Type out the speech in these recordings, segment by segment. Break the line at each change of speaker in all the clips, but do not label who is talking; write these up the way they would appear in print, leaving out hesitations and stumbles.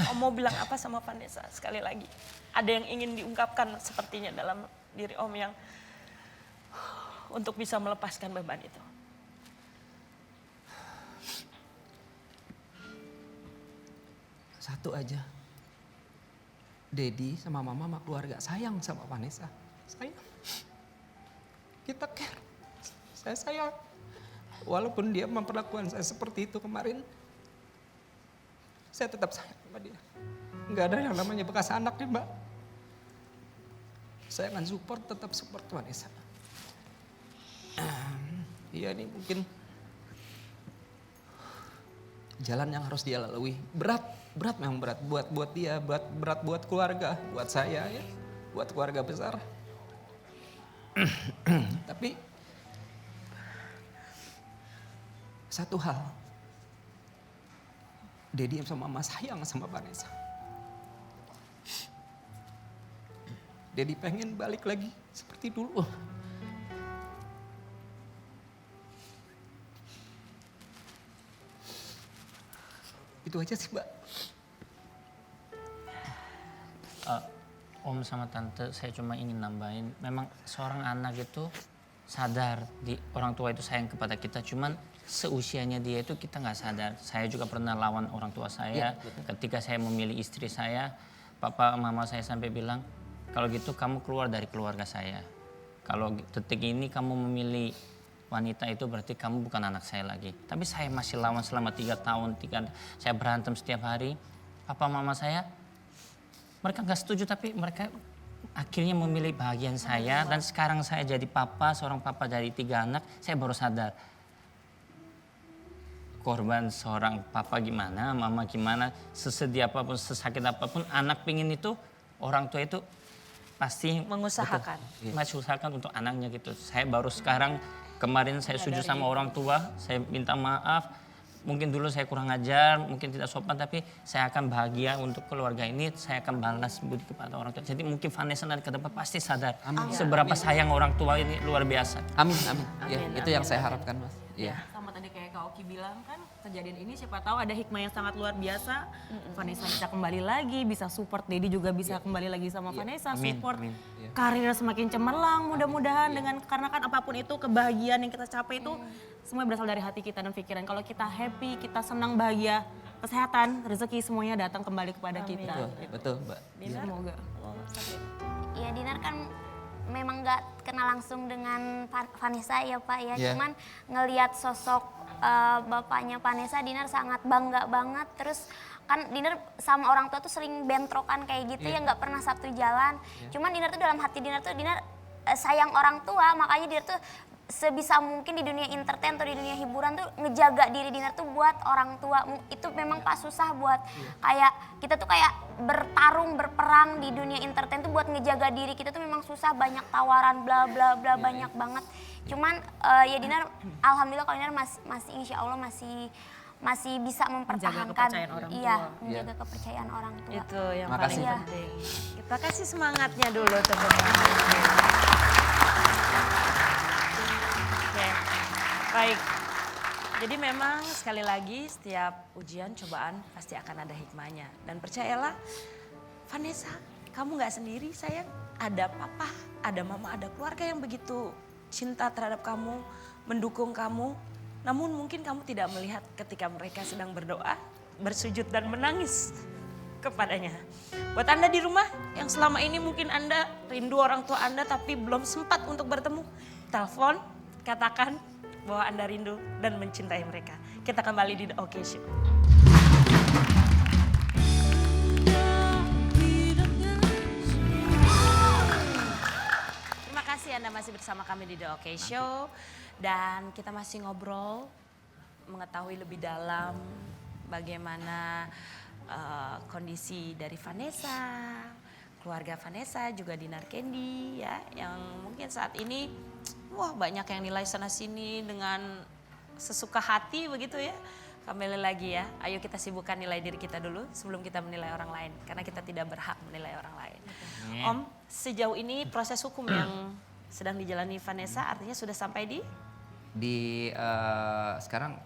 Om mau bilang apa sama Vanessa sekali lagi? Ada yang ingin diungkapkan sepertinya dalam diri Om yang untuk bisa melepaskan beban itu.
Satu aja. Dedi sama mama sama keluarga sayang sama Vanessa. Sayang. Kita care. Saya sayang. Walaupun dia memperlakukan saya seperti itu kemarin. Saya tetap sayang sama dia. Nggak ada yang namanya bekas anak nih Mbak. Saya akan support, tetap support Vanessa. Iya ini mungkin jalan yang harus dia lalui. Berat memang berat buat dia, berat buat keluarga, buat saya ya, buat keluarga besar. Tapi satu hal, Dedi sama Mama sayang sama Vanessa. Dedi pengen balik lagi seperti dulu. Itu aja sih Mbak.
Om sama Tante, saya cuma ingin nambahin, memang seorang anak itu sadar di orang tua itu sayang kepada kita, cuman seusianya dia itu kita nggak sadar. Saya juga pernah lawan orang tua saya ketika saya memilih istri saya, papa mama saya sampai bilang, kalau gitu kamu keluar dari keluarga saya. Kalau detik ini kamu memilih wanita itu berarti kamu bukan anak saya lagi. Tapi saya masih lawan selama 3 tahun, saya berantem setiap hari. Papa mama saya, mereka nggak setuju tapi mereka akhirnya memilih bahagian saya. Dan sekarang saya jadi papa, seorang papa dari 3 anak, saya baru sadar. Korban seorang papa gimana, mama gimana, sesedih apapun, sesakit apapun, anak pingin itu, orang tua itu pasti
mengusahakan.
Mengusahakan untuk anaknya gitu. Saya baru sekarang, kemarin saya sujud sama orang tua, saya minta maaf. Mungkin dulu saya kurang ajar, mungkin tidak sopan, tapi saya akan bahagia untuk keluarga ini, saya akan balas budi kepada orang tua. Jadi mungkin Vanessa nanti ke depan pasti sadar seberapa sayang orang tua ini luar biasa.
Amin. Ya, itu yang saya harapkan Mas. Iya.
Sama tadi kayak Kak Oki bilang kan, kejadian ini siapa tahu ada hikmah yang sangat luar biasa. Vanessa bisa kembali lagi, bisa support Dedi juga bisa kembali lagi sama Vanessa, support karir semakin cemerlang mudah-mudahan dengan karena kan apapun itu kebahagiaan yang kita capai itu semua berasal dari hati kita dan pikiran. Kalau kita happy, kita senang, bahagia, kesehatan, rezeki semuanya datang kembali kepada kita.
Betul Mbak.
Semoga.
Ya Dinar kan memang nggak kenal langsung dengan Vanessa ya Pak ya, cuman ngelihat sosok bapaknya Vanessa, Dinar sangat bangga banget. Terus kan Dinar sama orang tua tuh sering bentrokan kayak gitu ya, nggak pernah satu jalan. Cuman Dinar tuh dalam hati Dinar tuh Dinar sayang orang tua, makanya Dinar tuh sebisa mungkin di dunia entertain atau di dunia hiburan tuh ngejaga diri Dinar tuh buat orang tua. Itu memang Pak susah buat kayak kita tuh kayak bertarung, berperang di dunia entertain tuh buat ngejaga diri kita tuh memang susah, banyak tawaran bla bla bla banyak banget. Cuman ya Dinar alhamdulillah kalau Dinar masih insya Allah masih bisa mempertahankan menjaga kepercayaan orang tua.
Itu yang
Makasih.
paling penting. Kita kasih semangatnya dulu teman-teman. Oke, baik. Jadi memang sekali lagi setiap ujian, cobaan pasti akan ada hikmahnya. Dan percayalah Vanessa, kamu gak sendiri sayang. Ada papa, ada mama, ada keluarga yang begitu cinta terhadap kamu, mendukung kamu. Namun mungkin kamu tidak melihat ketika mereka sedang berdoa, bersujud dan menangis kepadanya. Buat Anda di rumah yang selama ini mungkin Anda rindu orang tua Anda tapi belum sempat untuk bertemu. Telepon, katakan bahwa Anda rindu dan mencintai mereka. Kita kembali di The OK Show. Terima kasih Anda masih bersama kami di The OK Show. Dan kita masih ngobrol, mengetahui lebih dalam bagaimana kondisi dari Vanessa, keluarga Vanessa, juga Dinar Candy ya, yang mungkin saat ini banyak yang nilai sana sini dengan sesuka hati begitu ya. Kembali lagi ya, ayo kita sibukkan nilai diri kita dulu sebelum kita menilai orang lain, karena kita tidak berhak menilai orang lain. Om, sejauh ini proses hukum yang sedang dijalani Vanessa artinya sudah sampai di
Sekarang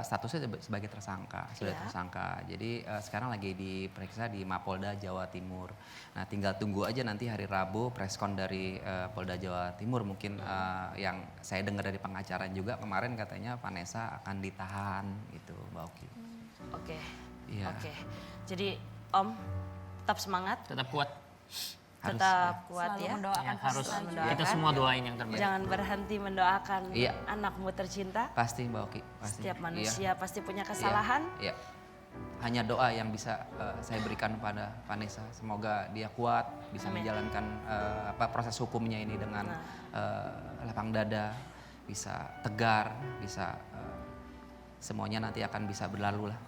statusnya sebagai tersangka, sudah tersangka. Jadi sekarang lagi diperiksa di Mapolda Jawa Timur. Nah, tinggal tunggu aja nanti hari Rabu preskon dari Polda Jawa Timur. Mungkin yang saya dengar dari pengacara juga kemarin katanya Vanessa akan ditahan gitu, Mbak Oki.
Oke.
Iya.
Oke. Jadi Om tetap semangat,
Tetap kuat.
tetap kuat
Selalu
ya.
mendoakan
Harus
mendoakan.
kita semua doain yang terbaik.
Jangan berhenti mendoakan
Iya.
anakmu tercinta.
Pasti Mbak Oki. Pasti.
Setiap
Iya.
manusia pasti punya
Iya,
kesalahan.
Iya. Hanya doa yang bisa saya berikan pada Vanessa. Semoga dia kuat, bisa menjalankan proses hukumnya ini dengan lapang dada, bisa tegar, bisa semuanya nanti akan bisa berlalu lah.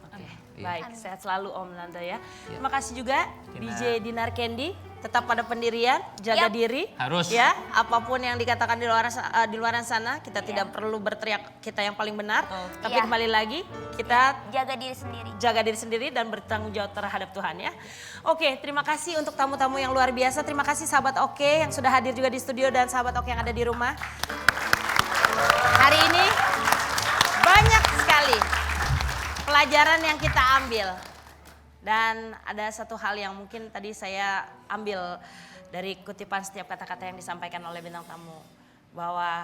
Oke,
Iya.
baik. Sehat selalu Om Nanda ya. Terima kasih juga DJ Dinar Candy. Tetap pada pendirian, jaga diri.
Harus.
Ya, apapun yang dikatakan di luar sana, kita tidak perlu berteriak kita yang paling benar. Tapi
Iya.
kembali lagi, kita
Jaga diri sendiri.
jaga diri sendiri dan bertanggung jawab terhadap Tuhan ya. Oke, terima kasih untuk tamu-tamu yang luar biasa. Terima kasih sahabat Oke yang sudah hadir juga di studio dan sahabat Oke yang ada di rumah. Hari ini banyak sekali pelajaran yang kita ambil. Dan ada satu hal yang mungkin tadi saya ambil dari kutipan setiap kata-kata yang disampaikan oleh bintang tamu. Bahwa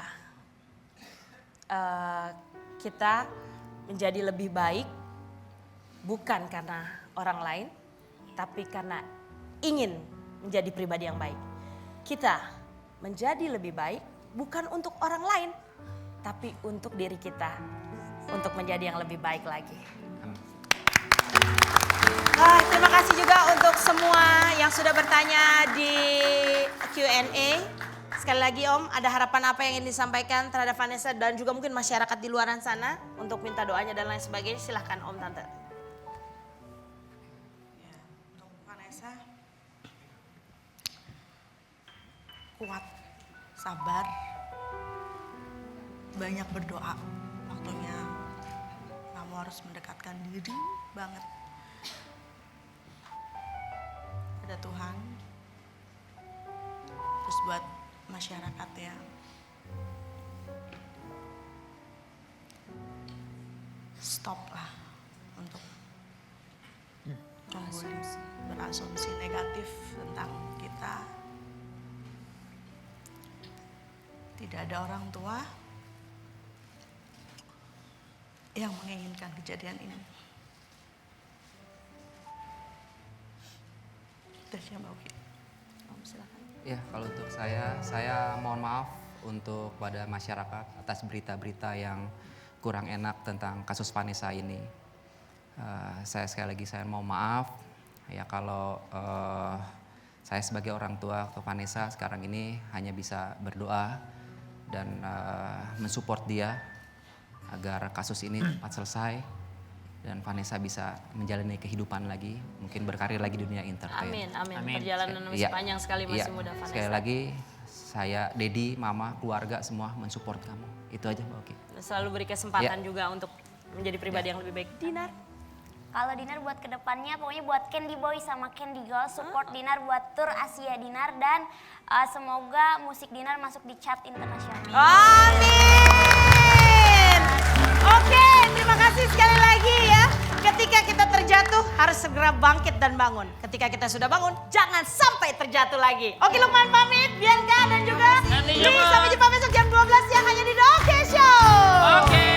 kita menjadi lebih baik bukan karena orang lain, tapi karena ingin menjadi pribadi yang baik. Kita menjadi lebih baik bukan untuk orang lain, tapi untuk diri kita, untuk menjadi yang lebih baik lagi. Terima kasih juga untuk semua yang sudah bertanya di Q&A. Sekali lagi Om, ada harapan apa yang ingin disampaikan terhadap Vanessa dan juga mungkin masyarakat di luar sana untuk minta doanya dan lain sebagainya. Silahkan Om Tante.
Ya, untuk Vanessa, kuat, sabar, banyak berdoa. Waktunya kamu harus mendekatkan diri banget pada Tuhan. Terus buat masyarakat ya, stop lah untuk berasumsi negatif tentang kita. Tidak ada orang tua yang menginginkan kejadian ini. Itu sih Mbak Uki.
Om silakan.
Ya, kalau untuk saya mohon maaf untuk pada masyarakat atas berita-berita yang kurang enak tentang kasus Vanessa ini. Saya sekali lagi saya mohon maaf ya kalau saya sebagai orang tua ke Vanessa sekarang ini hanya bisa berdoa dan mensupport dia agar kasus ini cepat selesai dan Vanessa bisa menjalani kehidupan lagi, mungkin berkarir lagi di dunia entertain.
Amin. Perjalanan masih panjang sekali, masih muda Vanessa.
Sekali lagi saya, Dedi, Mama, keluarga semua mensupport kamu. Itu aja Mbak Oki.
Selalu beri kesempatan juga untuk menjadi pribadi yang lebih baik. Dinar?
Kalau Dinar buat kedepannya, pokoknya buat Candy Boy sama Candy Girl, support Dinar buat tur Asia Dinar dan semoga musik Dinar masuk di chart internasional.
Amin. Oke, terima kasih sekali lagi ya. Ketika kita terjatuh harus segera bangkit dan bangun. Ketika kita sudah bangun, jangan sampai terjatuh lagi. Oke, Lukman pamit, Bianca dan juga Li. Sampai jumpa besok jam 12 siang hanya di The Oke Show.
Oke.